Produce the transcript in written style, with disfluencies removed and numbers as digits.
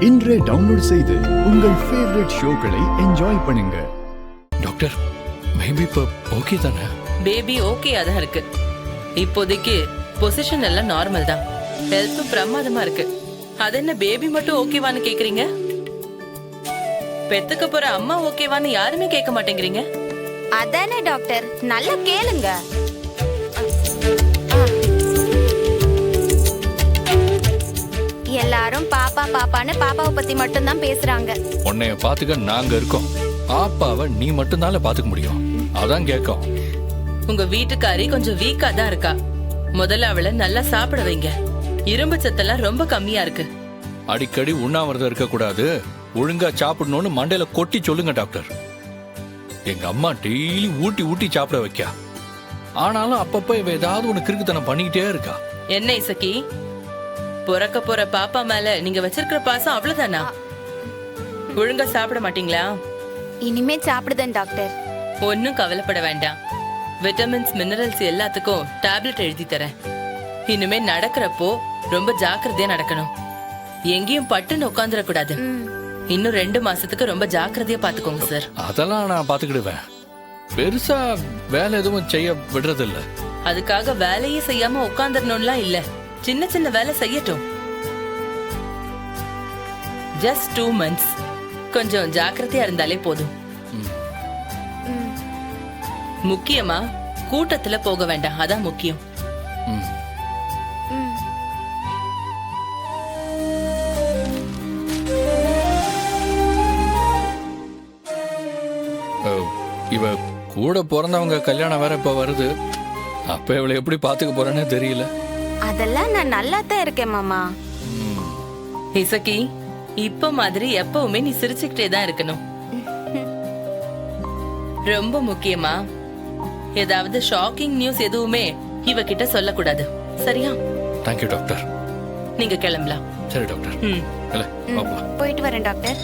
இன்றே டவுன்லோட் செய்து உங்கள் ஃபேவரட் ஷோக்களை என்ஜாய் பண்ணுங்க. டாக்டர், பேபி இப்போ ஓகே தானே? பேபி ஓகேயா தான் இருக்கு. இப்போதைக்கு பொசிஷன் எல்லாம் நார்மல் தான். ஹெல்த்தும் பிரமாதமா இருக்கு. அது என்ன பேபி மட்டும் ஓகேவான்னு கேக்குறீங்க? பெத்துக்க போற அம்மா ஓகேவான்னு யாருமே கேட்க மாட்டேங்கிறீங்க. அதானே டாக்டர், நல்லா கேளுங்க. எல்லாரும் பாப்பா பாப்பான்னு பாப்பாவை பத்தி மட்டும் தான் பேசுறாங்க. உன்னைய பாத்துக்க நாங்க இருக்கோம். பாப்பாவை நீ மட்டும்தானே பாத்துக்க முடியும். அதான் கேட்கும். உங்க வீட்டுக்காரி கொஞ்சம் வீக்கா தான் இருக்கா. முதல்ல அவளை நல்லா சாப்பிட வைங்க. இரும்பு சத்தெல்லாம் ரொம்ப கம்மியா இருக்கு. அடிக்கடி உண்ணாவிரதம் இருக்க கூடாது, ஒழுங்கா சாப்பிடணும்னு மண்டையில கொட்டி சொல்லுங்க டாக்டர். எங்க அம்மா டெய்லி ஊட்டி ஊட்டி சாப்பிட வைக்கா. ஆனாலும் அப்பப்ப இவ ஏதாவது ஒண்ணு கிறுக்குத்தனம் பண்ணிக்கிட்டே இருக்கா. என்ன இசக்கி, பிறக்க போற பாப்பா மேல நீங்க வச்சிருக்கிற பாசம் அவ்வளவுதானா? ஒழுங்கா சாப்பிட மாட்டீங்களா? இனிமே சாப்பிடுதேன் டாக்டர். ஒன்னும் கவலைப்பட வேண்டாம். விட்டமின்ஸ் மினரல்ஸ் எல்லாத்துக்கும் டேப்லெட் எழுதி தரேன். இனிமே நடக்கிறப்போ ரொம்ப ஜாக்கிரதையா நடக்கணும். எங்கேயும் பட்டுன்னு உட்காந்துட கூடாது. இன்னும் 2 மாசத்துக்கு ரொம்ப ஜாக்கிரதையா பாத்துக்கோங்க சார். அதெல்லாம் நான் பாத்துக்கிடுவேன். பெருசா வேலை எதுவும் செய்ய விடுறது இல்ல. அதுக்காக வேலையே செய்யாம உட்காந்துடணும்லாம் இல்ல. சின்ன சின்ன வேலை செய்யட்டும். Just 2 months. கொஞ்சம் ஜாக்கிரதையா இருந்தாலே போதும். முக்கியமா கூட்டத்துல போக வேண்டாம், அதான் முக்கியம். இவ கூட பிறந்தவங்க கல்யாணம் வேற இப்ப வருது. அப்ப இவளை எப்படி பாத்துக்க போறேன்னு தெரியல. அதெல்லாம் நான் நல்லா தான் இருக்கேன் மாமா. இசக்கி, இப்ப மாதிரி எப்பவுமே நீ சிரிச்சுக்கிட்டே தான் இருக்கணும். ரொம்ப முக்கியமா ஏதாவது ஷாக்கிங் நியூஸ் எதுவுமே இவகிட்ட சொல்லக்கூடாது, சரியா? Thank you doctor. நீங்க கிளம்பலாம். சரி டாக்டர். போயிட்டு வரேன் டாக்டர்.